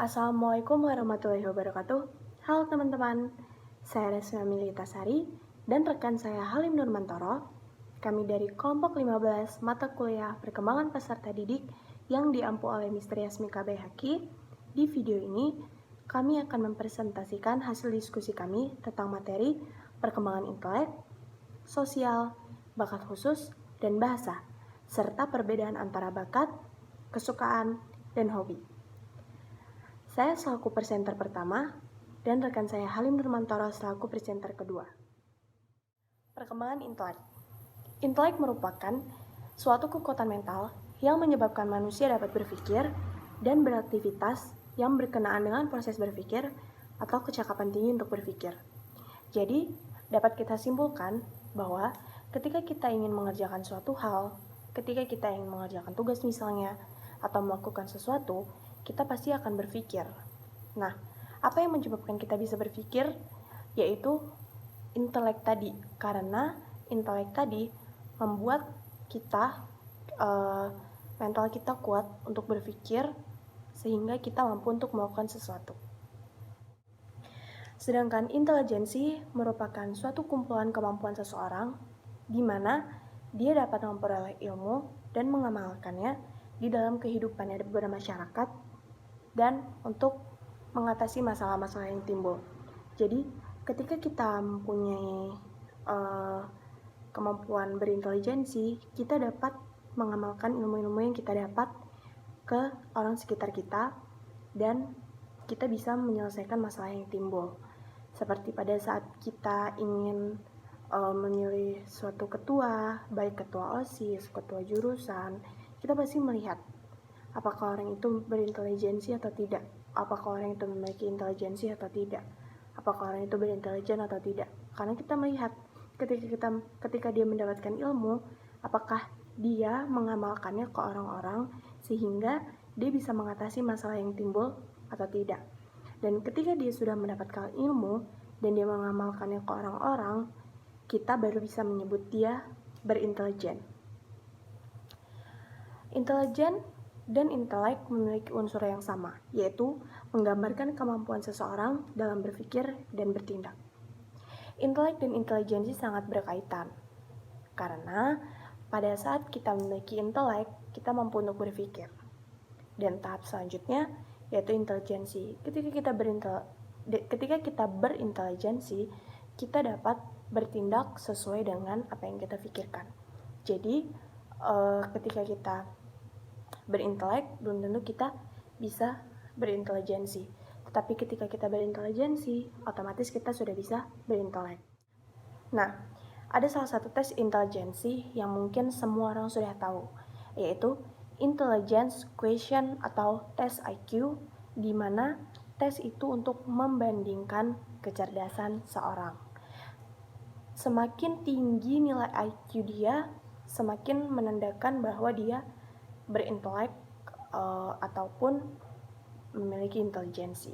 Assalamualaikum warahmatullahi wabarakatuh. Halo teman-teman, saya Resmi Militasari dan rekan saya Halim Nurmantoro. Kami dari kelompok 15 mata kuliah perkembangan peserta didik yang diampu oleh Mr. Yasmi KBHQ. Di video ini, kami akan mempresentasikan hasil diskusi kami tentang materi perkembangan intelek, sosial, bakat khusus, dan bahasa, serta perbedaan antara bakat, kesukaan, dan hobi. Saya selaku presenter pertama, dan rekan saya Halim Nurmantoro selaku presenter kedua. Perkembangan intelek. Intelek merupakan suatu kekuatan mental yang menyebabkan manusia dapat berpikir dan beraktivitas yang berkenaan dengan proses berpikir atau kecakapan tinggi untuk berpikir. Jadi, dapat kita simpulkan bahwa ketika kita ingin mengerjakan suatu hal, ketika kita ingin mengerjakan tugas misalnya, atau melakukan sesuatu, kita pasti akan berpikir. Nah, apa yang menyebabkan kita bisa berpikir? Yaitu intelek tadi. Karena intelek tadi membuat kita, mental kita kuat untuk berpikir, sehingga kita mampu untuk melakukan sesuatu. Sedangkan intelijensi merupakan suatu kumpulan kemampuan seseorang, di mana dia dapat memperoleh ilmu dan mengamalkannya di dalam kehidupannya bermasyarakat, dan untuk mengatasi masalah-masalah yang timbul. Jadi, ketika kita mempunyai kemampuan berintelijensi, kita dapat mengamalkan ilmu-ilmu yang kita dapat ke orang sekitar kita, dan kita bisa menyelesaikan masalah yang timbul. Seperti pada saat kita ingin memilih suatu ketua, baik ketua OSIS, ketua jurusan, kita pasti melihat apakah orang itu berintelijensi atau tidak, apakah orang itu memiliki intelijensi atau tidak, apakah orang itu berintelijen atau tidak. Karena kita melihat ketika dia mendapatkan ilmu, apakah dia mengamalkannya ke orang-orang sehingga dia bisa mengatasi masalah yang timbul atau tidak. Dan ketika dia sudah mendapatkan ilmu dan dia mengamalkannya ke orang-orang, kita baru bisa menyebut dia berintelijen. Intelijen dan intelek memiliki unsur yang sama, yaitu menggambarkan kemampuan seseorang dalam berpikir dan bertindak. Intelek dan intelijensi sangat berkaitan, karena pada saat kita memiliki intelek, kita mampu untuk berpikir. Dan tahap selanjutnya, yaitu intelijensi. Ketika kita berintelijensi, kita dapat bertindak sesuai dengan apa yang kita pikirkan. Jadi, ketika kita berintelek, belum tentu kita bisa berintelijensi. Tetapi ketika kita berintelijensi, otomatis kita sudah bisa berintelek. Nah, ada salah satu tes intelijensi yang mungkin semua orang sudah tahu, yaitu Intelligence Question atau tes IQ, di mana tes itu untuk membandingkan kecerdasan seorang. Semakin tinggi nilai IQ dia, semakin menandakan bahwa dia berintelek ataupun memiliki intelijensi.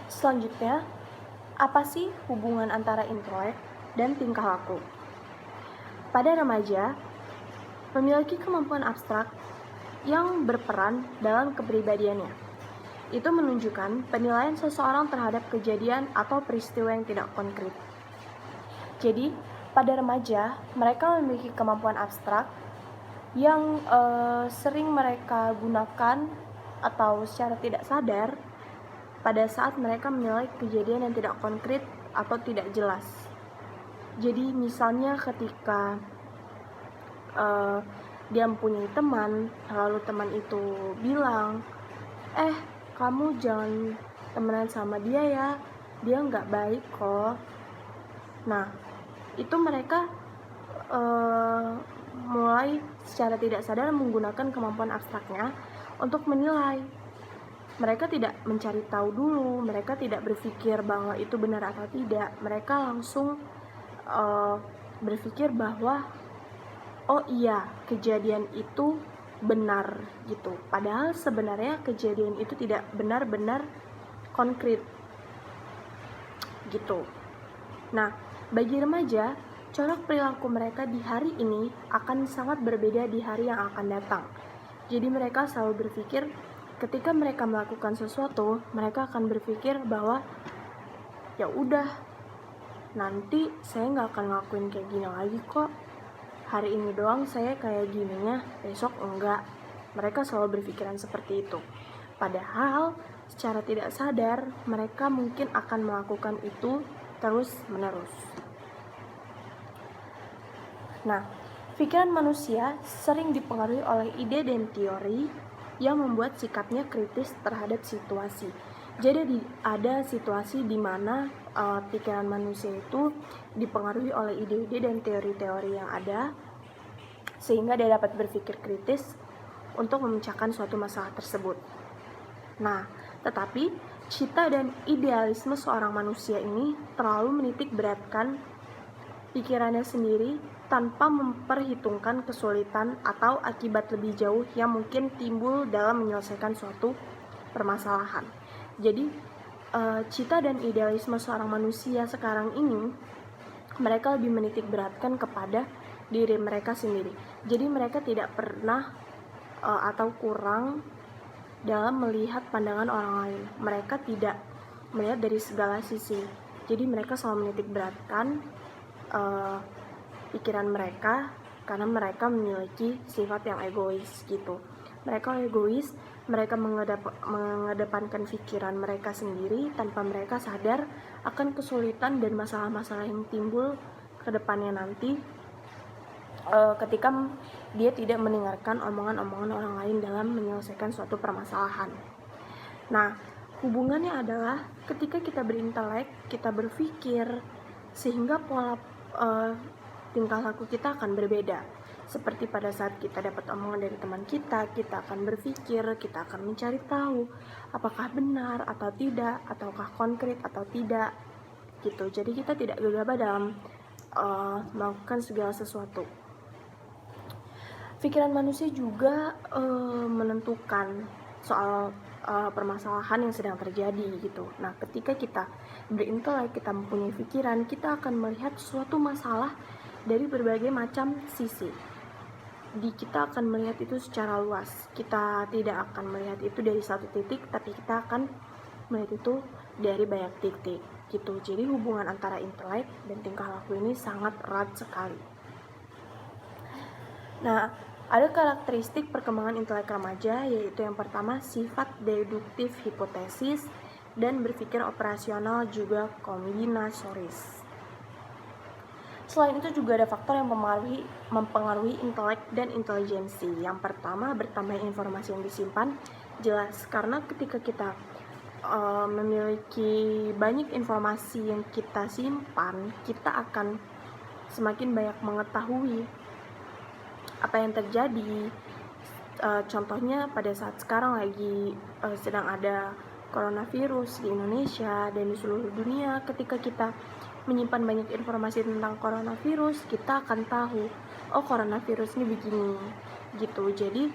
Selanjutnya, apa sih hubungan antara intelek dan tingkah laku? Pada remaja, memiliki kemampuan abstrak yang berperan dalam kepribadiannya. Itu menunjukkan penilaian seseorang terhadap kejadian atau peristiwa yang tidak konkret. Jadi, pada remaja, mereka memiliki kemampuan abstrak yang sering mereka gunakan atau secara tidak sadar pada saat mereka menilai kejadian yang tidak konkret atau tidak jelas. Jadi misalnya ketika dia mempunyai teman, lalu teman itu bilang, kamu jangan temenan sama dia ya, dia nggak baik kok. Nah, itu mereka mulai secara tidak sadar menggunakan kemampuan abstraknya untuk menilai. Mereka tidak mencari tahu dulu, mereka tidak berpikir bahwa itu benar atau tidak. Mereka langsung berpikir bahwa oh iya, kejadian itu benar gitu. Padahal sebenarnya kejadian itu tidak benar-benar konkret gitu. Nah, bagi remaja, corak perilaku mereka di hari ini akan sangat berbeda di hari yang akan datang. Jadi mereka selalu berpikir ketika mereka melakukan sesuatu, mereka akan berpikir bahwa ya udah, nanti saya nggak akan ngelakuin kayak gini lagi kok. Hari ini doang saya kayak gininya, besok enggak. Mereka selalu berpikiran seperti itu. Padahal secara tidak sadar mereka mungkin akan melakukan itu terus menerus. Nah, pikiran manusia sering dipengaruhi oleh ide dan teori yang membuat sikapnya kritis terhadap situasi. Jadi ada situasi di mana pikiran manusia itu dipengaruhi oleh ide-ide dan teori-teori yang ada, sehingga dia dapat berpikir kritis untuk memecahkan suatu masalah tersebut. Nah, tetapi cita dan idealisme seorang manusia ini terlalu menitik beratkan pikirannya sendiri tanpa memperhitungkan kesulitan atau akibat lebih jauh yang mungkin timbul dalam menyelesaikan suatu permasalahan. Jadi, cita dan idealisme seorang manusia sekarang ini, mereka lebih menitik beratkan kepada diri mereka sendiri. Jadi mereka tidak pernah atau kurang dalam melihat pandangan orang lain. Mereka tidak melihat dari segala sisi. Jadi mereka selalu menitik beratkan pikiran mereka karena mereka memiliki sifat yang egois gitu. Mereka egois, mereka mengedepankan pikiran mereka sendiri tanpa mereka sadar akan kesulitan dan masalah-masalah yang timbul ke depannya nanti ketika dia tidak mendengarkan omongan-omongan orang lain dalam menyelesaikan suatu permasalahan. Nah, hubungannya adalah ketika kita berintelek, kita berpikir, sehingga pola tingkah laku kita akan berbeda. Seperti pada saat kita dapat omongan dari teman kita akan berpikir, kita akan mencari tahu apakah benar atau tidak, ataukah konkret atau tidak, gitu. Jadi kita tidak gegabah dalam melakukan segala sesuatu. Pikiran manusia juga menentukan soal permasalahan yang sedang terjadi gitu. Nah, ketika kita berintelek, kita mempunyai pikiran, kita akan melihat suatu masalah dari berbagai macam sisi. Kita akan melihat itu secara luas. Kita tidak akan melihat itu dari satu titik, tapi kita akan melihat itu dari banyak titik gitu. Jadi hubungan antara intelek dan tingkah laku ini sangat erat sekali. Nah, ada karakteristik perkembangan intelek remaja, yaitu yang pertama sifat deduktif hipotesis dan berpikir operasional juga kombinatoris. Selain itu juga ada faktor yang mempengaruhi intelek dan intelijensi. Yang pertama, bertambah informasi yang disimpan. Jelas, karena ketika kita memiliki banyak informasi yang kita simpan, kita akan semakin banyak mengetahui apa yang terjadi. Contohnya pada saat sekarang lagi sedang ada coronavirus di Indonesia dan di seluruh dunia. Ketika kita menyimpan banyak informasi tentang coronavirus, kita akan tahu, oh coronavirus ini begini gitu. Jadi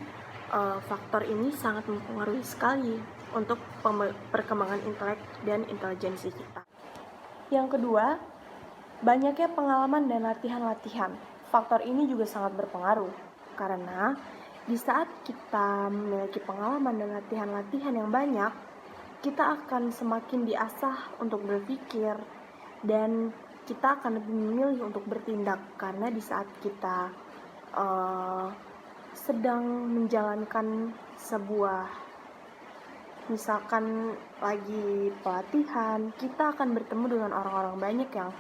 faktor ini sangat mempengaruhi sekali untuk perkembangan intelek dan intelijensi kita. Yang kedua, banyaknya pengalaman dan latihan-latihan. Faktor ini juga sangat berpengaruh, karena di saat kita memiliki pengalaman dan latihan-latihan yang banyak, kita akan semakin diasah untuk berpikir, dan kita akan lebih memilih untuk bertindak, karena di saat kita sedang menjalankan sebuah, misalkan lagi pelatihan, kita akan bertemu dengan orang-orang banyak yang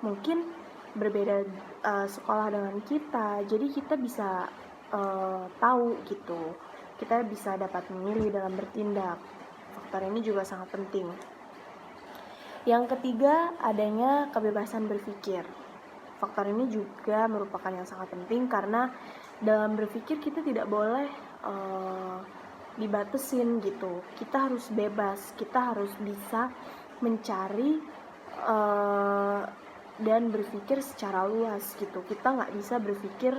mungkin berbeda sekolah dengan kita. Jadi kita bisa tahu gitu, kita bisa dapat memilih dalam bertindak. Faktor ini juga sangat penting. Yang ketiga, adanya kebebasan berpikir. Faktor ini juga merupakan yang sangat penting, karena dalam berpikir kita tidak boleh dibatasin gitu. Kita harus bebas, kita harus bisa mencari dan berpikir secara luas gitu. Kita nggak bisa berpikir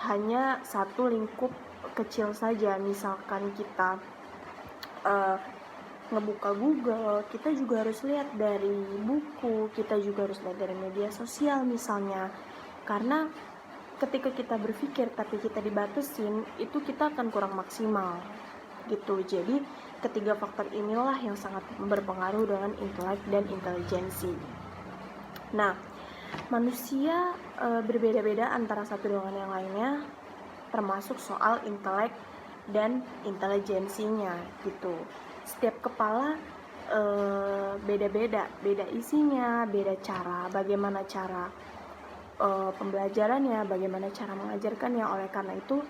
hanya satu lingkup kecil saja. Misalkan kita ngebuka Google, kita juga harus lihat dari buku, kita juga harus lihat dari media sosial misalnya. Karena ketika kita berpikir tapi kita dibatasin, itu kita akan kurang maksimal. gitu. Jadi ketiga faktor inilah yang sangat berpengaruh dengan intelek dan intelijensi. Nah, manusia berbeda-beda antara satu dengan yang lainnya, termasuk soal intelek dan intelijensinya gitu. Setiap kepala beda-beda, beda isinya, beda cara, bagaimana cara pembelajarannya, bagaimana cara mengajarkannya. Oleh karena itu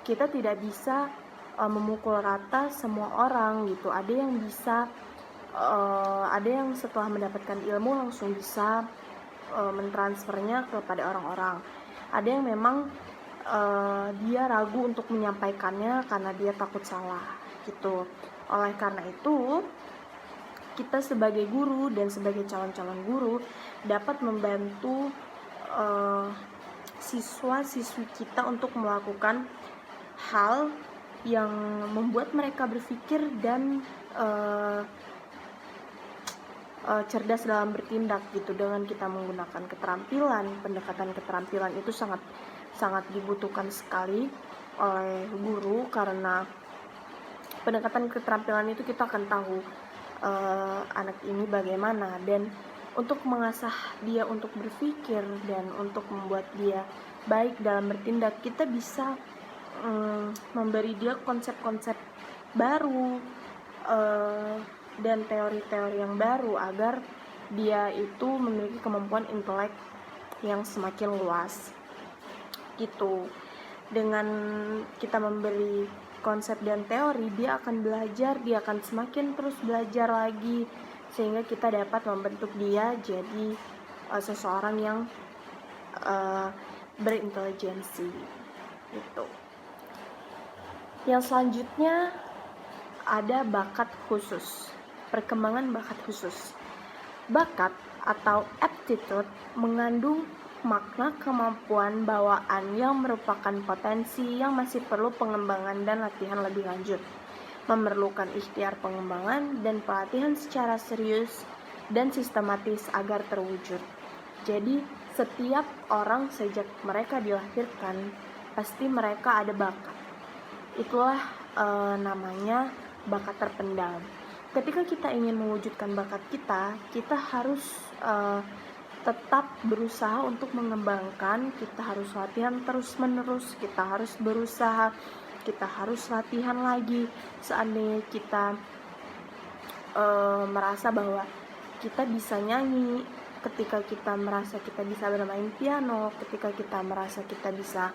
kita tidak bisa memukul rata semua orang gitu. Ada yang bisa ada yang setelah mendapatkan ilmu langsung bisa mentransfernya kepada orang-orang. Ada yang memang dia ragu untuk menyampaikannya karena dia takut salah gitu. Oleh karena itu kita sebagai guru dan sebagai calon-calon guru dapat membantu siswa-siswi kita untuk melakukan hal yang membuat mereka berpikir dan cerdas dalam bertindak gitu. Dengan kita menggunakan keterampilan, pendekatan keterampilan itu sangat dibutuhkan sekali oleh guru, karena pendekatan keterampilan itu kita akan tahu anak ini bagaimana, dan untuk mengasah dia untuk berpikir dan untuk membuat dia baik dalam bertindak, kita bisa memberi dia konsep-konsep baru dan teori-teori yang baru agar dia itu memiliki kemampuan intelek yang semakin luas gitu. Dengan kita memberi konsep dan teori, dia akan belajar, dia akan semakin terus belajar lagi, sehingga kita dapat membentuk dia jadi seseorang yang berintelijensi gitu. Yang selanjutnya ada bakat khusus, perkembangan bakat khusus. Bakat atau aptitude mengandung makna kemampuan bawaan yang merupakan potensi yang masih perlu pengembangan dan latihan lebih lanjut, memerlukan ikhtiar pengembangan dan pelatihan secara serius dan sistematis agar terwujud. Jadi setiap orang sejak mereka dilahirkan pasti mereka ada bakat. Itulah namanya bakat terpendam. Ketika kita ingin mewujudkan bakat kita harus tetap berusaha untuk mengembangkan. Kita harus latihan terus-menerus, kita harus berusaha, kita harus latihan lagi. Seandainya kita merasa bahwa kita bisa nyanyi, ketika kita merasa kita bisa bermain piano, ketika kita merasa kita bisa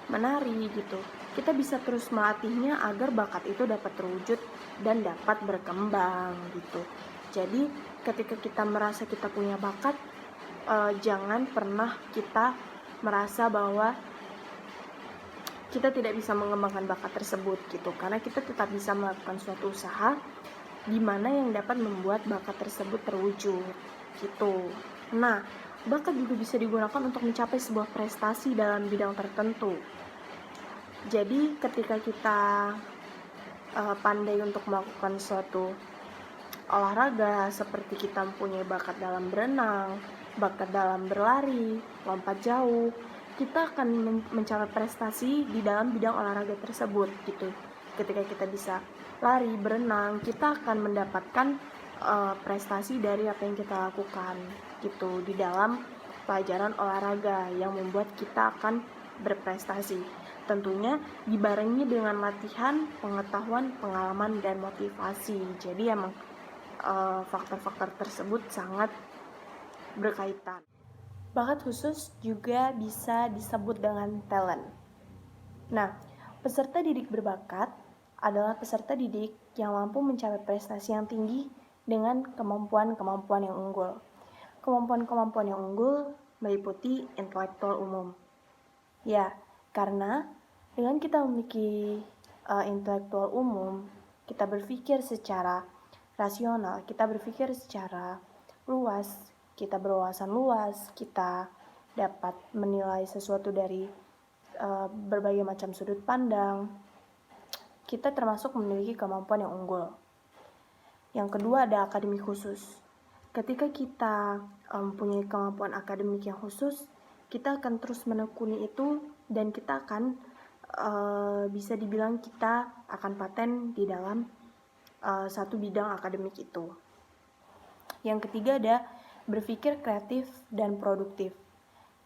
menari gitu, kita bisa terus melatihnya agar bakat itu dapat terwujud dan dapat berkembang gitu. Jadi ketika kita merasa kita punya bakat, jangan pernah kita merasa bahwa kita tidak bisa mengembangkan bakat tersebut gitu, karena kita tetap bisa melakukan suatu usaha di mana yang dapat membuat bakat tersebut terwujud gitu. Nah, bakat juga bisa digunakan untuk mencapai sebuah prestasi dalam bidang tertentu. Jadi ketika kita pandai untuk melakukan suatu olahraga, seperti kita mempunyai bakat dalam berenang, bakat dalam berlari, lompat jauh, kita akan mencapai prestasi di dalam bidang olahraga tersebut gitu. Ketika kita bisa lari, berenang, kita akan mendapatkan prestasi dari apa yang kita lakukan gitu di dalam pelajaran olahraga yang membuat kita akan berprestasi. Tentunya dibarengi dengan latihan, pengetahuan, pengalaman, dan motivasi. Jadi emang faktor-faktor tersebut sangat berkaitan. Bakat khusus juga bisa disebut dengan talent. Nah, peserta didik berbakat adalah peserta didik yang mampu mencapai prestasi yang tinggi dengan kemampuan-kemampuan yang unggul. Kemampuan-kemampuan yang unggul meliputi intelektual umum. Ya, karena dengan kita memiliki intelektual umum, kita berpikir secara rasional, kita berpikir secara luas, kita berwawasan luas, kita dapat menilai sesuatu dari berbagai macam sudut pandang. Kita termasuk memiliki kemampuan yang unggul. Yang kedua ada akademik khusus. Ketika kita mempunyai kemampuan akademik yang khusus, kita akan terus menekuni itu dan kita akan bisa dibilang kita akan paten di dalam satu bidang akademik itu. Yang ketiga ada berpikir kreatif dan produktif.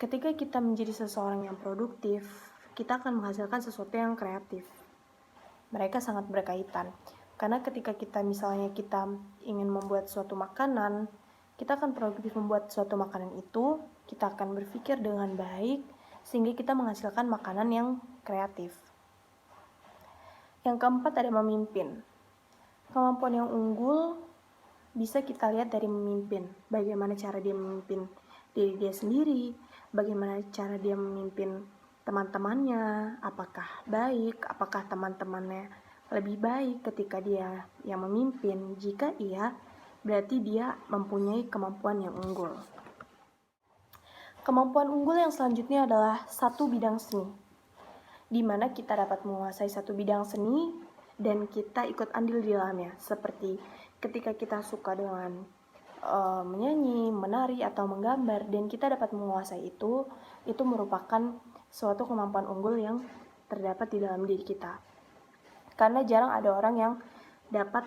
Ketika kita menjadi seseorang yang produktif, kita akan menghasilkan sesuatu yang kreatif. Mereka sangat berkaitan. Karena ketika kita ingin membuat suatu makanan, kita akan produktif membuat suatu makanan itu, kita akan berpikir dengan baik, sehingga kita menghasilkan makanan yang kreatif. Yang keempat ada memimpin. Kemampuan yang unggul bisa kita lihat dari memimpin. Bagaimana cara dia memimpin diri dia sendiri, bagaimana cara dia memimpin teman-temannya, apakah baik, apakah teman-temannya lebih baik ketika dia yang memimpin. Jika iya, berarti dia mempunyai kemampuan yang unggul. Kemampuan unggul yang selanjutnya adalah satu bidang seni, di mana kita dapat menguasai satu bidang seni dan kita ikut andil di dalamnya, seperti ketika kita suka dengan menyanyi, menari, atau menggambar, dan kita dapat menguasai itu merupakan suatu kemampuan unggul yang terdapat di dalam diri kita. Karena jarang ada orang yang dapat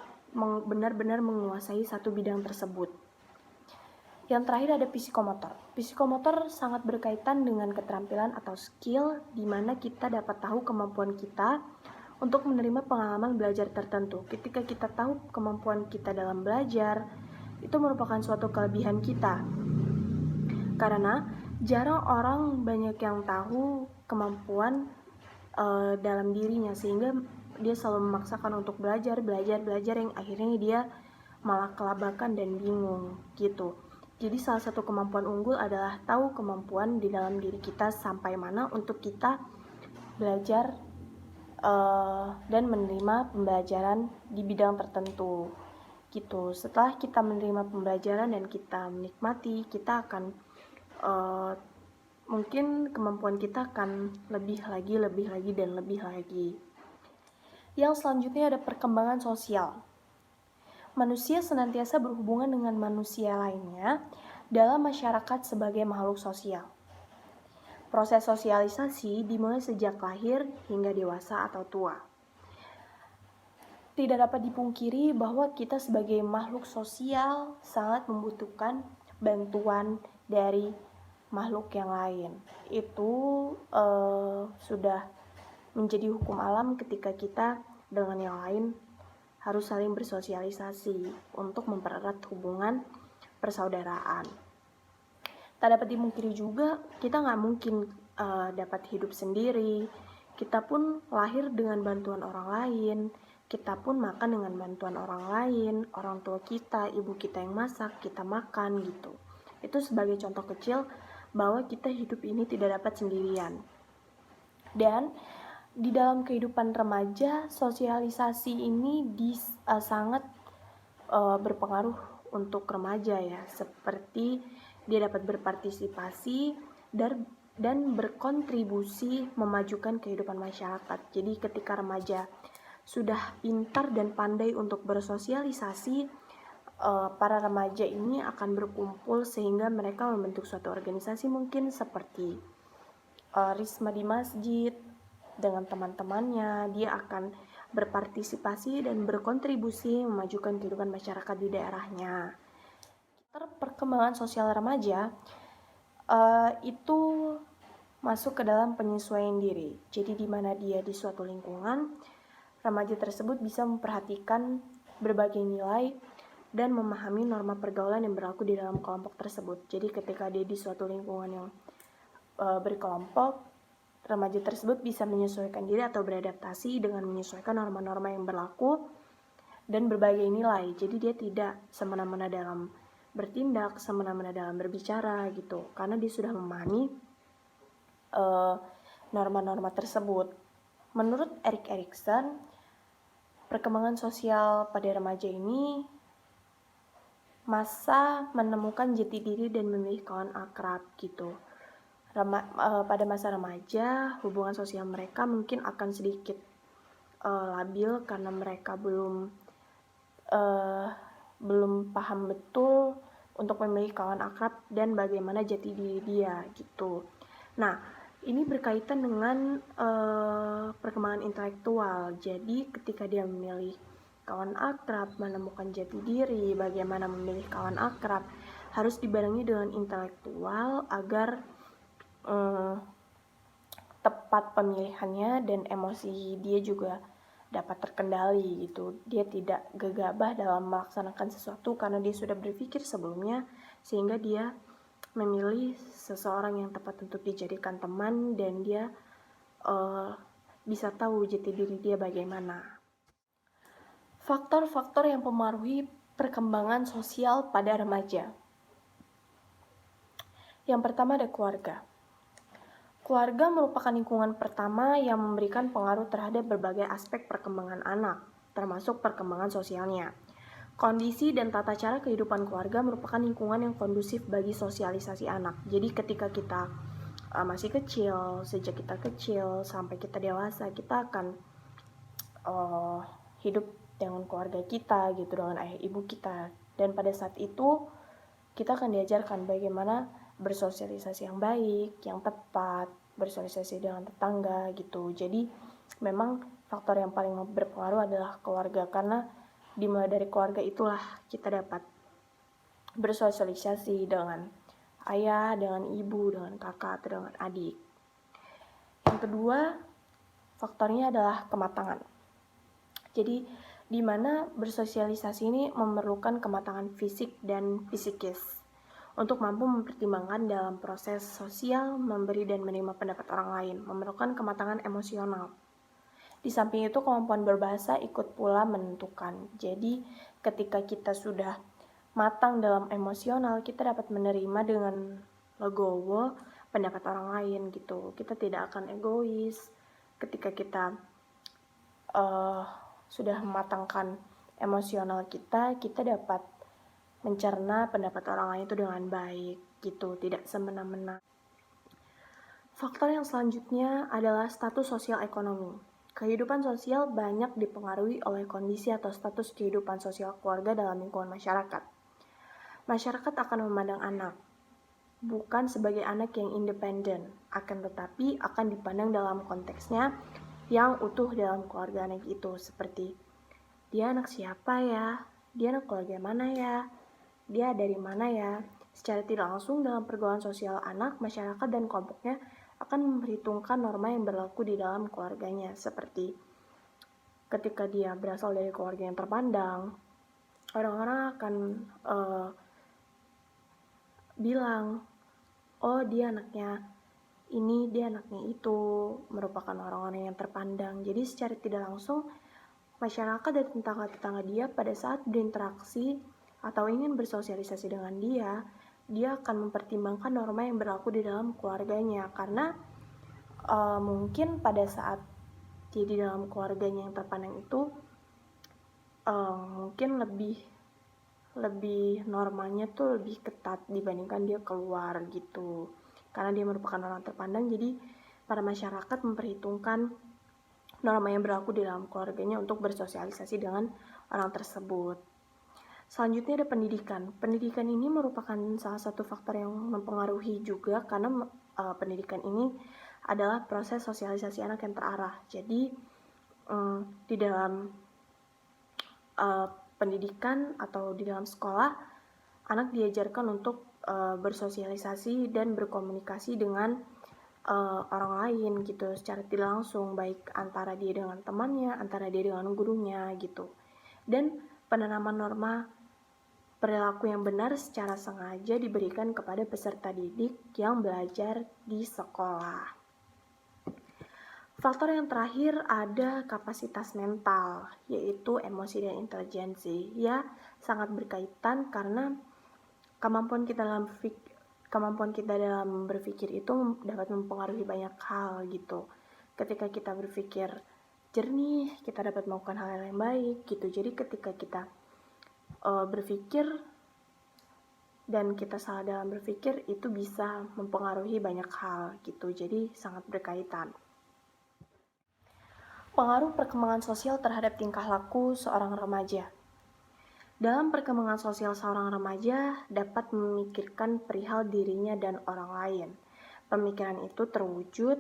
benar-benar menguasai satu bidang tersebut. Yang terakhir ada psikomotor. Psikomotor sangat berkaitan dengan keterampilan atau skill, di mana kita dapat tahu kemampuan kita untuk menerima pengalaman belajar tertentu. Ketika kita tahu kemampuan kita dalam belajar, itu merupakan suatu kelebihan kita. Karena jarang orang banyak yang tahu kemampuan dalam dirinya, sehingga dia selalu memaksakan untuk belajar yang akhirnya dia malah kelabakan dan bingung gitu. Jadi salah satu kemampuan unggul adalah tahu kemampuan di dalam diri kita sampai mana untuk kita belajar dan menerima pembelajaran di bidang tertentu gitu. Setelah kita menerima pembelajaran dan kita menikmati, kita akan mungkin kemampuan kita akan lebih lagi. Yang selanjutnya ada perkembangan sosial. Manusia senantiasa berhubungan dengan manusia lainnya dalam masyarakat sebagai makhluk sosial. Proses sosialisasi dimulai sejak lahir hingga dewasa atau tua. Tidak dapat dipungkiri bahwa kita sebagai makhluk sosial sangat membutuhkan bantuan dari makhluk yang lain. Itu sudah menjadi hukum alam ketika kita dengan yang lain harus saling bersosialisasi untuk mempererat hubungan persaudaraan. Tak dapat dimungkiri juga kita nggak mungkin dapat hidup sendiri. Kita pun lahir dengan bantuan orang lain. Kita pun makan dengan bantuan orang lain. Orang tua kita, ibu kita yang masak, kita makan gitu. Itu sebagai contoh kecil bahwa kita hidup ini tidak dapat sendirian. Dan di dalam kehidupan remaja, sosialisasi ini sangat berpengaruh untuk remaja ya, seperti dia dapat berpartisipasi dan berkontribusi memajukan kehidupan masyarakat. Jadi ketika remaja sudah pintar dan pandai untuk bersosialisasi, para remaja ini akan berkumpul sehingga mereka membentuk suatu organisasi, mungkin seperti risma di masjid dengan teman-temannya. Dia akan berpartisipasi dan berkontribusi memajukan kehidupan masyarakat di daerahnya. Perkembangan sosial remaja itu masuk ke dalam penyesuaian diri. Jadi di mana dia di suatu lingkungan, remaja tersebut bisa memperhatikan berbagai nilai dan memahami norma pergaulan yang berlaku di dalam kelompok tersebut. Jadi ketika dia di suatu lingkungan yang berkelompok, remaja tersebut bisa menyesuaikan diri atau beradaptasi dengan menyesuaikan norma-norma yang berlaku dan berbagai nilai. Jadi dia tidak semena-mena dalam bertindak, semena-mena dalam berbicara gitu, karena dia sudah memahami norma-norma tersebut. Menurut Erik Erikson, perkembangan sosial pada remaja ini masa menemukan jati diri dan memilih kawan akrab gitu. Pada masa remaja, hubungan sosial mereka mungkin akan sedikit labil karena mereka belum paham betul untuk memilih kawan akrab dan bagaimana jati diri dia gitu. Nah, Ini berkaitan dengan perkembangan intelektual. Jadi ketika dia memilih kawan akrab, menemukan jati diri, bagaimana memilih kawan akrab, harus dibarengi dengan intelektual agar tepat pemilihannya dan emosi dia juga dapat terkendali gitu. Dia tidak gegabah dalam melaksanakan sesuatu karena dia sudah berpikir sebelumnya, sehingga dia memilih seseorang yang tepat untuk dijadikan teman dan dia bisa tahu jati diri dia bagaimana. Faktor-faktor yang mempengaruhi perkembangan sosial pada remaja. Yang pertama ada keluarga. Keluarga merupakan lingkungan pertama yang memberikan pengaruh terhadap berbagai aspek perkembangan anak, termasuk perkembangan sosialnya. Kondisi dan tata cara kehidupan keluarga merupakan lingkungan yang kondusif bagi sosialisasi anak. Jadi ketika kita masih kecil, sejak kita kecil sampai kita dewasa, kita akan hidup dengan keluarga kita gitu, dengan ayah ibu kita. Dan pada saat itu kita akan diajarkan bagaimana bersosialisasi yang baik, yang tepat, bersosialisasi dengan tetangga gitu. Jadi memang faktor yang paling berpengaruh adalah keluarga, karena dimulai dari keluarga itulah kita dapat bersosialisasi dengan ayah, dengan ibu, dengan kakak, atau dengan adik. Yang kedua, faktornya adalah kematangan. Jadi di mana bersosialisasi ini memerlukan kematangan fisik dan psikis untuk mampu mempertimbangkan dalam proses sosial, memberi dan menerima pendapat orang lain, memerlukan kematangan emosional. Di samping itu, kemampuan berbahasa ikut pula menentukan. Jadi, ketika kita sudah matang dalam emosional, kita dapat menerima dengan legowo pendapat orang lain gitu. Kita tidak akan egois. Ketika kita sudah mematangkan emosional kita dapat mencerna pendapat orang lain itu dengan baik gitu, tidak semena-mena. Faktor yang selanjutnya adalah status sosial ekonomi. Kehidupan sosial banyak dipengaruhi oleh kondisi atau status kehidupan sosial keluarga dalam lingkungan masyarakat. Masyarakat akan memandang anak bukan sebagai anak yang independen, akan tetapi akan dipandang dalam konteksnya yang utuh dalam keluarga anak itu, seperti dia anak siapa ya, dia anak keluarga mana ya, dia dari mana ya. Secara tidak langsung dalam pergaulan sosial anak, masyarakat dan kelompoknya akan memperhitungkan norma yang berlaku di dalam keluarganya, seperti ketika dia berasal dari keluarga yang terpandang, orang-orang akan bilang, oh dia anaknya ini, dia anaknya itu, merupakan orang-orang yang terpandang. Jadi secara tidak langsung masyarakat dan tetangga-tetangga dia pada saat berinteraksi atau ingin bersosialisasi dengan dia akan mempertimbangkan norma yang berlaku di dalam keluarganya, karena mungkin pada saat dia di dalam keluarganya yang terpandang itu mungkin lebih normalnya tuh lebih ketat dibandingkan dia keluar gitu, karena dia merupakan orang terpandang. Jadi para masyarakat memperhitungkan norma yang berlaku di dalam keluarganya untuk bersosialisasi dengan orang tersebut. Selanjutnya ada pendidikan. Pendidikan ini merupakan salah satu faktor yang mempengaruhi juga, karena pendidikan ini adalah proses sosialisasi anak yang terarah. Jadi di dalam pendidikan atau di dalam sekolah, anak diajarkan untuk bersosialisasi dan berkomunikasi dengan orang lain gitu, secara tidak langsung, baik antara dia dengan temannya, antara dia dengan gurunya gitu. Dan penanaman norma perilaku yang benar secara sengaja diberikan kepada peserta didik yang belajar di sekolah. Faktor yang terakhir ada kapasitas mental, yaitu emosi dan intelijensi. Ya, sangat berkaitan karena kemampuan kita dalam berpikir itu dapat mempengaruhi banyak hal gitu. Ketika kita berpikir jernih, kita dapat melakukan hal yang baik gitu. Jadi ketika kita berpikir dan kita salah dalam berpikir, itu bisa mempengaruhi banyak hal gitu. Jadi sangat berkaitan. Pengaruh perkembangan sosial terhadap tingkah laku seorang remaja. Dalam perkembangan sosial seorang remaja dapat memikirkan perihal dirinya dan orang lain. Pemikiran itu terwujud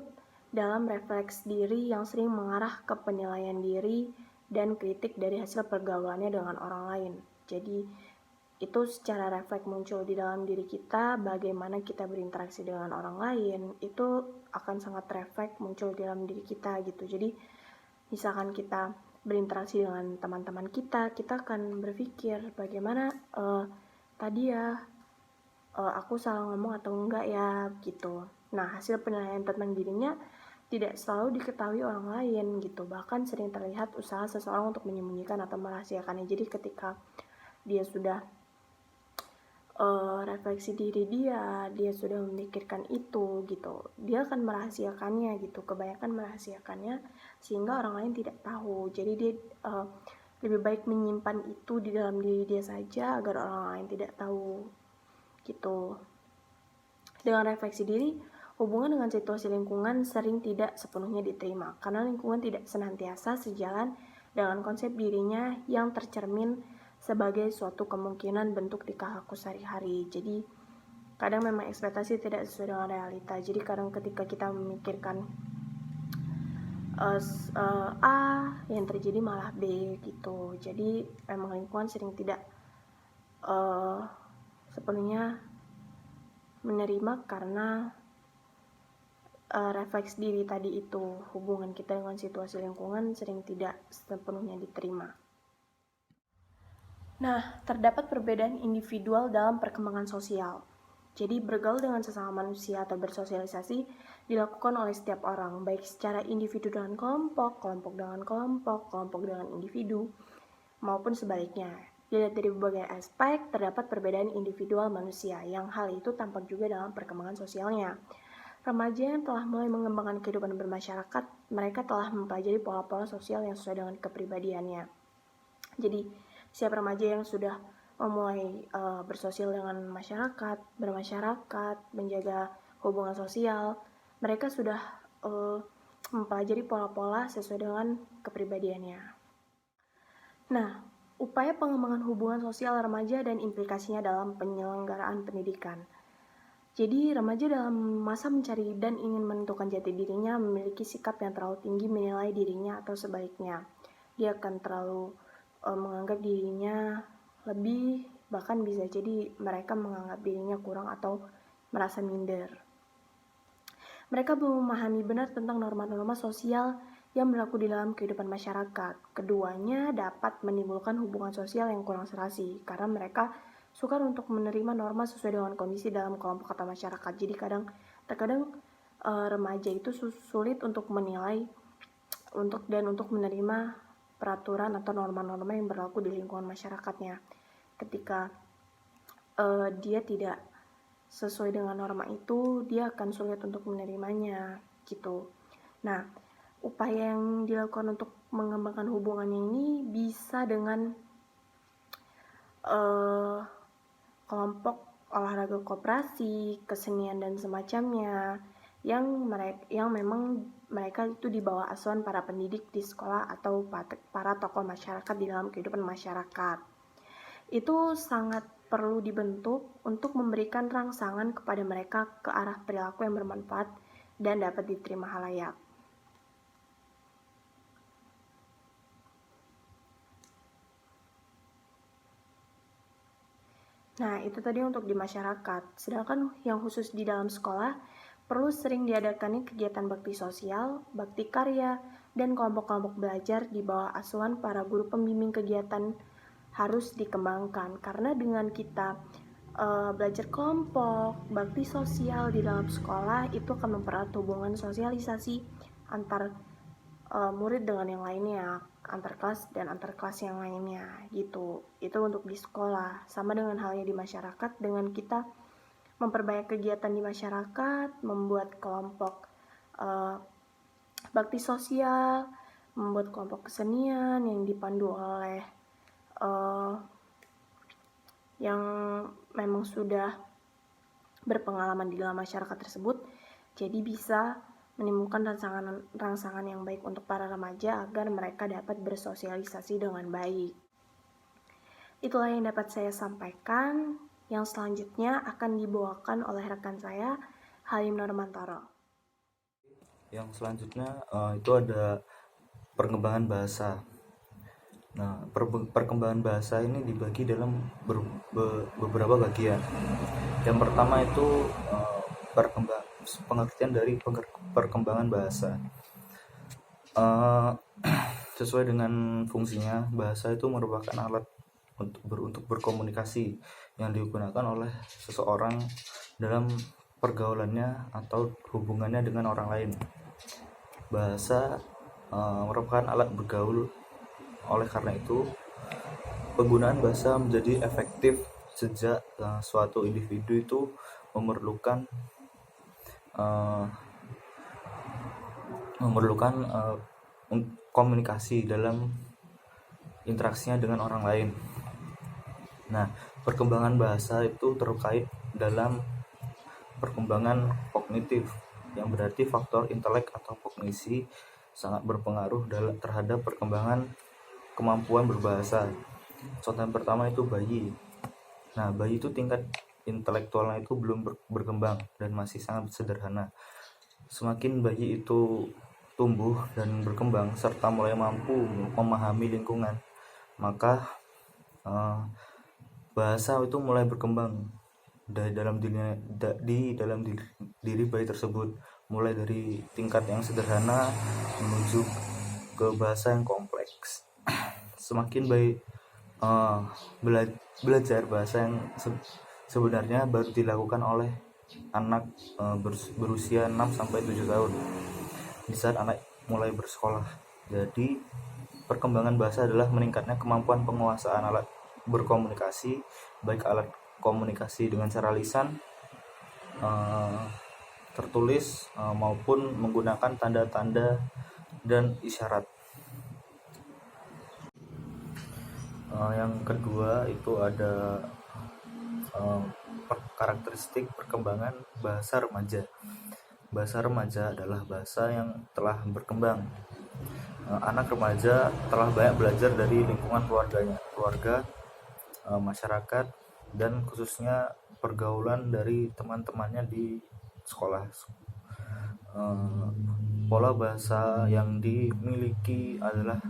dalam refleks diri yang sering mengarah ke penilaian diri dan kritik dari hasil pergaulannya dengan orang lain. Jadi itu secara refleks muncul di dalam diri kita, bagaimana kita berinteraksi dengan orang lain, itu akan sangat refleks muncul di dalam diri kita gitu. Jadi misalkan kita berinteraksi dengan teman-teman kita akan berpikir bagaimana tadi ya aku salah ngomong atau enggak ya gitu. Nah, hasil penilaian tentang dirinya tidak selalu diketahui orang lain gitu. Bahkan sering terlihat usaha seseorang untuk menyembunyikan atau merahasiakannya. Jadi ketika dia sudah refleksi diri dia sudah memikirkan itu gitu. Dia akan merahasiakannya gitu. Kebanyakan merahasiakannya sehingga orang lain tidak tahu. Jadi dia lebih baik menyimpan itu di dalam diri dia saja agar orang lain tidak tahu gitu. Dengan refleksi diri, hubungan dengan situasi lingkungan sering tidak sepenuhnya diterima, karena lingkungan tidak senantiasa sejalan dengan konsep dirinya yang tercermin sebagai suatu kemungkinan bentuk tingkah laku sehari-hari. Jadi, kadang memang ekspektasi tidak sesuai dengan realita. Jadi, kadang ketika kita memikirkan A, yang terjadi malah B gitu. Jadi, memang lingkungan sering tidak sepenuhnya menerima karena refleks diri tadi itu, hubungan kita dengan situasi lingkungan sering tidak sepenuhnya diterima. Nah, terdapat perbedaan individual dalam perkembangan sosial. Jadi bergaul dengan sesama manusia atau bersosialisasi dilakukan oleh setiap orang, baik secara individu dengan kelompok, kelompok dengan kelompok, kelompok dengan individu, maupun sebaliknya. Dilihat dari berbagai aspek, terdapat perbedaan individual manusia, yang hal itu tampak juga dalam perkembangan sosialnya. Remaja yang telah mulai mengembangkan kehidupan bermasyarakat, mereka telah mempelajari pola-pola sosial yang sesuai dengan kepribadiannya. Jadi, setiap remaja yang sudah memulai bersosial dengan masyarakat, bermasyarakat, menjaga hubungan sosial, mereka sudah mempelajari pola-pola sesuai dengan kepribadiannya. Nah, upaya pengembangan hubungan sosial remaja dan implikasinya dalam penyelenggaraan pendidikan. Jadi, remaja dalam masa mencari dan ingin menentukan jati dirinya memiliki sikap yang terlalu tinggi menilai dirinya atau sebaliknya. Dia akan terlalu menganggap dirinya lebih, bahkan bisa jadi mereka menganggap dirinya kurang atau merasa minder. Mereka belum memahami benar tentang norma-norma sosial yang berlaku di dalam kehidupan masyarakat. Keduanya dapat menimbulkan hubungan sosial yang kurang serasi, karena mereka sukar untuk menerima norma sesuai dengan kondisi dalam kelompok atau masyarakat. Jadi terkadang remaja itu sulit untuk menilai untuk menerima peraturan atau norma-norma yang berlaku di lingkungan masyarakatnya. Ketika dia tidak sesuai dengan norma itu, dia akan sulit untuk menerimanya gitu. Nah, upaya yang dilakukan untuk mengembangkan hubungannya ini bisa dengan kelompok olahraga koperasi, kesenian dan semacamnya yang memang mereka itu di bawah asuhan para pendidik di sekolah atau para tokoh masyarakat di dalam kehidupan masyarakat. Itu sangat perlu dibentuk untuk memberikan rangsangan kepada mereka ke arah perilaku yang bermanfaat dan dapat diterima halayak. Nah, itu tadi untuk di masyarakat. Sedangkan yang khusus di dalam sekolah, perlu sering diadakannya kegiatan bakti sosial, bakti karya, dan kelompok-kelompok belajar di bawah asuhan para guru pembimbing kegiatan harus dikembangkan. Karena dengan kita belajar kelompok, bakti sosial di dalam sekolah, itu akan mempererat hubungan sosialisasi antar murid dengan yang lainnya, antar kelas dan antar kelas yang lainnya gitu. Itu untuk di sekolah. Sama dengan halnya di masyarakat, dengan kita memperbanyak kegiatan di masyarakat, membuat kelompok bakti sosial, membuat kelompok kesenian yang dipandu oleh yang memang sudah berpengalaman di dalam masyarakat tersebut, jadi bisa menimbulkan rangsangan yang baik untuk para remaja agar mereka dapat bersosialisasi dengan baik. Itulah yang dapat saya sampaikan. Yang selanjutnya akan dibawakan oleh rekan saya, Halim Nurmantoro. Yang selanjutnya itu ada perkembangan bahasa. Nah, perkembangan bahasa ini dibagi dalam beberapa bagian. Yang pertama itu pengertian dari perkembangan bahasa. Sesuai dengan fungsinya, bahasa itu merupakan alat untuk berkomunikasi yang digunakan oleh seseorang dalam pergaulannya atau hubungannya dengan orang lain. Bahasa merupakan alat bergaul. Oleh karena itu, penggunaan bahasa menjadi efektif sejak suatu individu itu memerlukan komunikasi dalam interaksinya dengan orang lain. Nah, perkembangan bahasa itu terkait dalam perkembangan kognitif, yang berarti faktor intelek atau kognisi sangat berpengaruh terhadap perkembangan kemampuan berbahasa. Contoh yang pertama itu bayi. Nah, bayi itu tingkat intelektualnya itu belum berkembang dan masih sangat sederhana. Semakin bayi itu tumbuh dan berkembang serta mulai mampu memahami lingkungan, maka bahasa itu mulai berkembang di dalam diri bayi tersebut, mulai dari tingkat yang sederhana menuju ke bahasa yang kompleks. Semakin bayi belajar bahasa yang sebenarnya baru dilakukan oleh anak berusia 6-7 tahun, di saat anak mulai bersekolah. Jadi perkembangan bahasa adalah meningkatnya kemampuan penguasaan alat berkomunikasi, baik alat komunikasi dengan cara lisan, tertulis, maupun menggunakan tanda-tanda dan isyarat. Yang kedua itu ada karakteristik perkembangan bahasa remaja. Bahasa remaja adalah bahasa yang telah berkembang. Anak remaja telah banyak belajar dari lingkungan keluarga, masyarakat, dan khususnya pergaulan dari teman-temannya di sekolah. Pola bahasa yang dimiliki adalah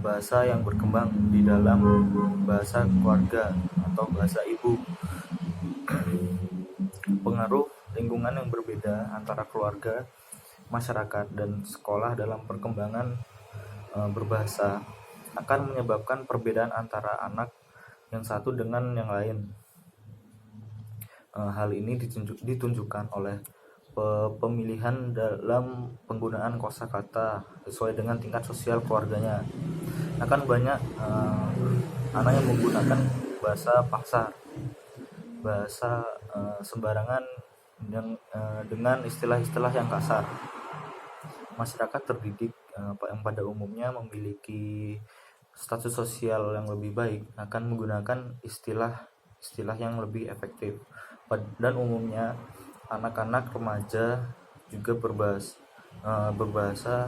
bahasa yang berkembang di dalam bahasa keluarga atau bahasa ibu. Pengaruh lingkungan yang berbeda antara keluarga, masyarakat, dan sekolah dalam perkembangan berbahasa akan menyebabkan perbedaan antara anak yang satu dengan yang lain. Hal ini ditunjukkan oleh pemilihan dalam penggunaan kosakata sesuai dengan tingkat sosial keluarganya. Akan banyak anak yang menggunakan bahasa pasar, bahasa sembarangan yang dengan istilah-istilah yang kasar. Masyarakat terdidik yang pada umumnya memiliki status sosial yang lebih baik akan menggunakan istilah yang lebih efektif, dan umumnya anak-anak remaja juga berbahasa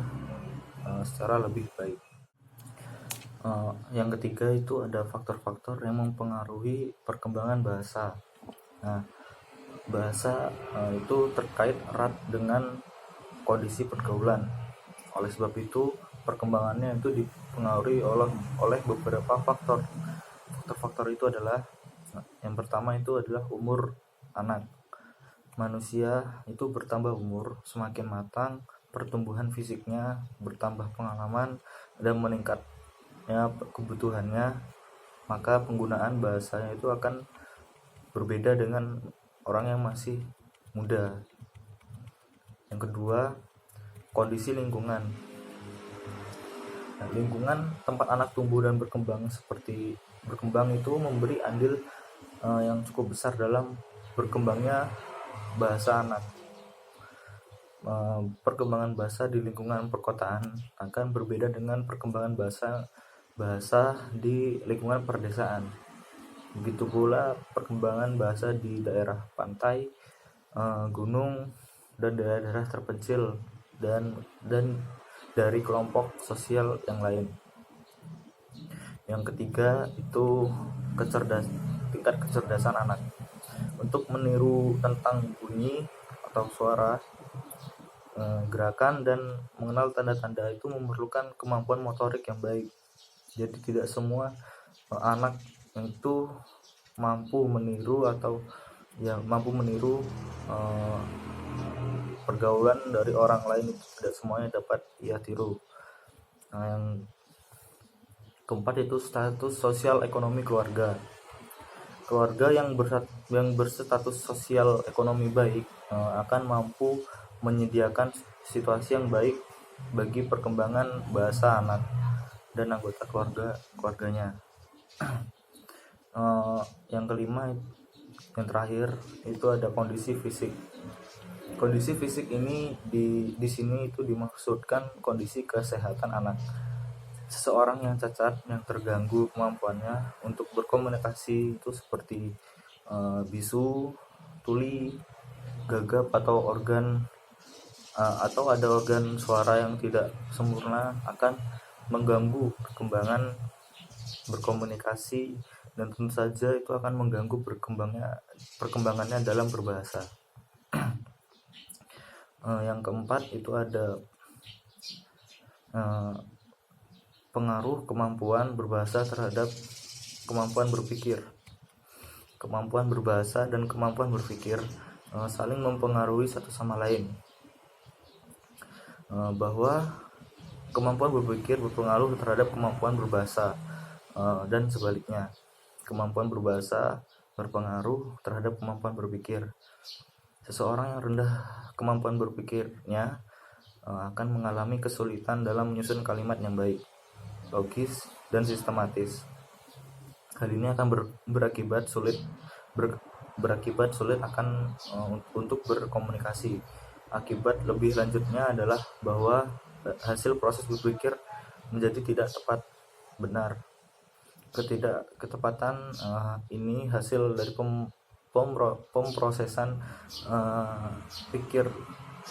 secara lebih baik. Yang ketiga itu ada faktor-faktor yang mempengaruhi perkembangan bahasa. Nah, bahasa itu terkait erat dengan kondisi pergaulan. Oleh sebab itu, perkembangannya itu dipengaruhi oleh beberapa faktor. Faktor-faktor itu adalah, yang pertama itu adalah umur anak. Manusia itu bertambah umur, semakin matang, pertumbuhan fisiknya, bertambah pengalaman, dan meningkatnya kebutuhannya, maka penggunaan bahasanya itu akan berbeda dengan orang yang masih muda. Yang kedua, kondisi lingkungan. Nah, lingkungan tempat anak tumbuh dan berkembang itu memberi andil yang cukup besar dalam berkembangnya bahasa anak. Perkembangan bahasa di lingkungan perkotaan akan berbeda dengan perkembangan bahasa di lingkungan perdesaan. Begitu pula perkembangan bahasa di daerah pantai, gunung, dan daerah-daerah terpencil dan dari kelompok sosial yang lain. Yang ketiga itu tingkat kecerdasan anak. Untuk meniru tentang bunyi atau suara, gerakan, dan mengenal tanda-tanda itu memerlukan kemampuan motorik yang baik. Jadi tidak semua anak itu mampu meniru pergaulan dari orang lain, itu tidak semuanya dapat ia tiru. Nah, yang keempat itu status sosial ekonomi keluarga. Keluarga yang berstatus sosial ekonomi baik akan mampu menyediakan situasi yang baik bagi perkembangan bahasa anak dan anggota keluarganya. Yang kelima, yang terakhir itu ada kondisi fisik. Kondisi fisik ini di sini itu dimaksudkan kondisi kesehatan anak. Seseorang yang cacat, yang terganggu kemampuannya untuk berkomunikasi itu seperti bisu, tuli, gagap atau ada organ suara yang tidak sempurna akan mengganggu perkembangan berkomunikasi, dan tentu saja itu akan mengganggu perkembangannya dalam berbahasa. Yang keempat itu ada pengaruh kemampuan berbahasa terhadap kemampuan berpikir. Kemampuan berbahasa dan kemampuan berpikir saling mempengaruhi satu sama lain. Bahwa kemampuan berpikir berpengaruh terhadap kemampuan berbahasa, dan sebaliknya, kemampuan berbahasa berpengaruh terhadap kemampuan berpikir. Seseorang yang rendah kemampuan berpikirnya akan mengalami kesulitan dalam menyusun kalimat yang baik, logis, dan sistematis. Hal ini akan berakibat sulit untuk berkomunikasi. Akibat lebih lanjutnya adalah bahwa hasil proses berpikir menjadi tidak tepat, benar. Ketidaketepatan ini hasil dari pemrosesan pikir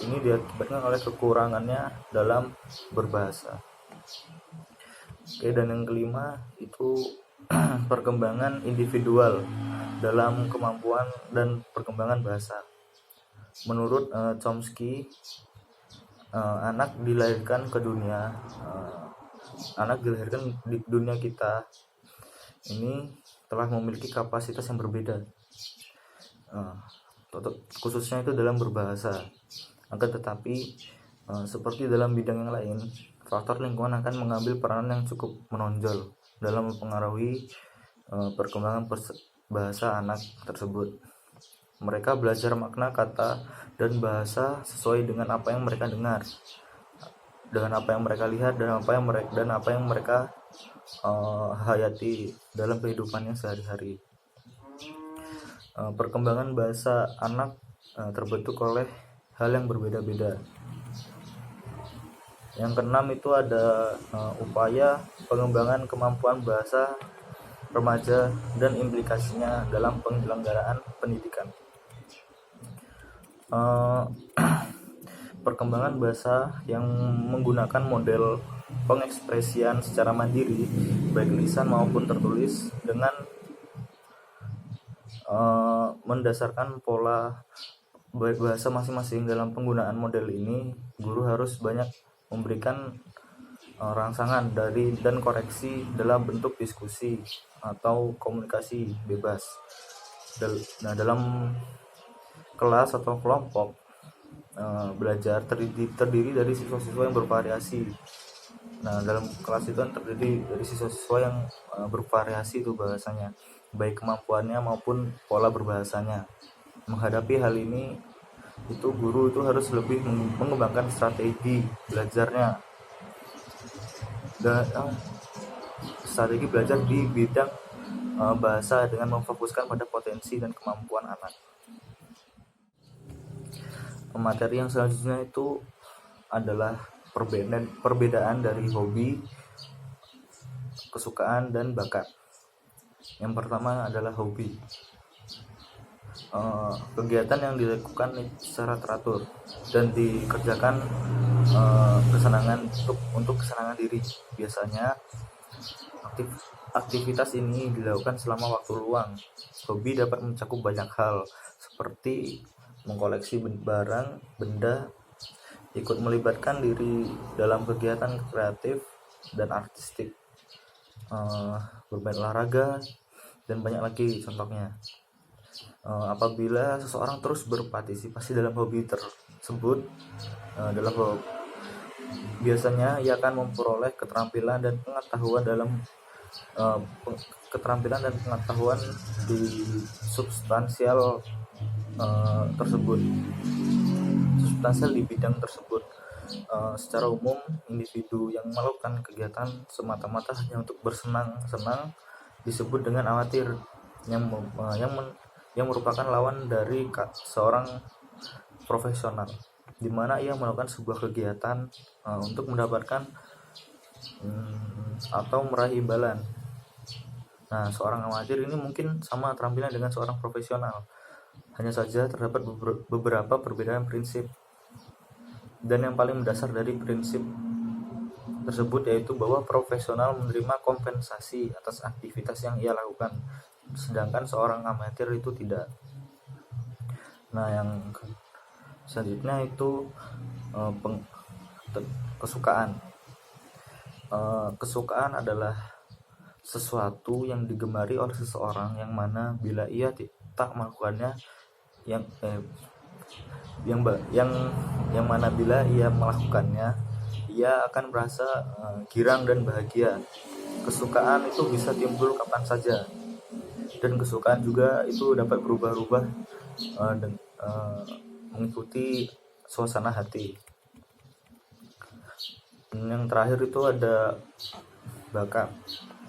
ini diakibatkan oleh kekurangannya dalam berbahasa. Dan yang kelima itu perkembangan individual dalam kemampuan dan perkembangan bahasa. Menurut Chomsky, anak dilahirkan di dunia kita ini telah memiliki kapasitas yang berbeda, khususnya itu dalam berbahasa. Akan tetapi seperti dalam bidang yang lain, faktor lingkungan akan mengambil peranan yang cukup menonjol dalam mempengaruhi perkembangan bahasa anak tersebut. Mereka belajar makna kata dan bahasa sesuai dengan apa yang mereka dengar, dengan apa yang mereka lihat, dan apa yang mereka hayati dalam kehidupannya sehari-hari. Perkembangan bahasa anak terbentuk oleh hal yang berbeda-beda. Yang keenam itu ada upaya pengembangan kemampuan bahasa remaja dan implikasinya dalam penyelenggaraan pendidikan. Perkembangan bahasa yang menggunakan model pengekspresian secara mandiri, baik lisan maupun tertulis, dengan mendasarkan pola bahasa masing-masing. Dalam penggunaan model ini, guru harus banyak memberikan rangsangan dan koreksi dalam bentuk diskusi atau komunikasi bebas. Dalam kelas atau kelompok belajar terdiri dari siswa-siswa yang bervariasi. Dalam kelas itu terdiri dari siswa-siswa yang bervariasi itu bahasanya, baik kemampuannya maupun pola berbahasanya. Menghadapi hal ini, itu guru itu harus lebih mengembangkan strategi belajarnya dan strategi belajar di bidang bahasa dengan memfokuskan pada potensi dan kemampuan anak. Materi yang selanjutnya itu adalah perbedaan dari hobi, kesukaan, dan bakat. Yang pertama adalah hobi. Kegiatan yang dilakukan secara teratur dan dikerjakan untuk kesenangan diri. Biasanya aktivitas ini dilakukan selama waktu luang. Hobi dapat mencakup banyak hal seperti mengkoleksi barang, benda, ikut melibatkan diri dalam kegiatan kreatif dan artistik, bermain olahraga, dan banyak lagi contohnya. Apabila seseorang terus berpartisipasi dalam hobi tersebut, biasanya ia akan memperoleh keterampilan dan pengetahuan di substansial di bidang tersebut. Secara umum, individu yang melakukan kegiatan semata-mata hanya untuk bersenang-senang disebut dengan amatir, yang merupakan lawan dari seorang profesional, di mana ia melakukan sebuah kegiatan untuk mendapatkan atau meraih imbalan. Nah, seorang amatir ini mungkin sama terampilan dengan seorang profesional, hanya saja terdapat beberapa perbedaan prinsip. Dan yang paling mendasar dari prinsip tersebut yaitu bahwa profesional menerima kompensasi atas aktivitas yang ia lakukan, sedangkan seorang amatir itu tidak. Nah, yang selanjutnya itu kesukaan. Kesukaan adalah sesuatu yang digemari oleh seseorang yang mana bila ia tak melakukannya yang mana bila ia melakukannya ia akan merasa girang dan bahagia. Kesukaan itu bisa timbul kapan saja, dan kesukaan juga itu dapat berubah-ubah dan mengikuti suasana hati. Dan yang terakhir itu ada bakat.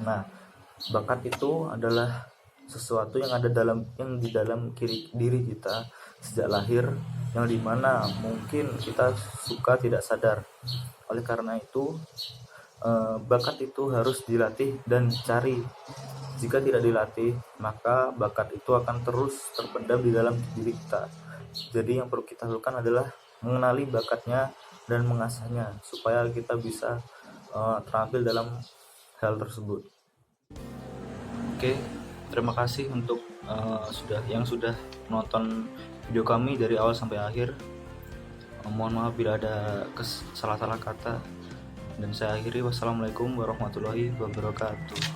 Nah, bakat itu adalah sesuatu yang di dalam diri kita sejak lahir, yang dimana mungkin kita suka tidak sadar. Oleh karena itu, bakat itu harus dilatih dan dicari. Jika tidak dilatih, maka bakat itu akan terus terpendam di dalam diri kita. Jadi yang perlu kita lakukan adalah mengenali bakatnya dan mengasahnya supaya kita bisa terampil dalam hal tersebut. Oke, terima kasih untuk yang sudah menonton video kami dari awal sampai akhir. Mohon maaf bila ada salah-salah kata, dan saya akhiri. Wassalamualaikum warahmatullahi wabarakatuh.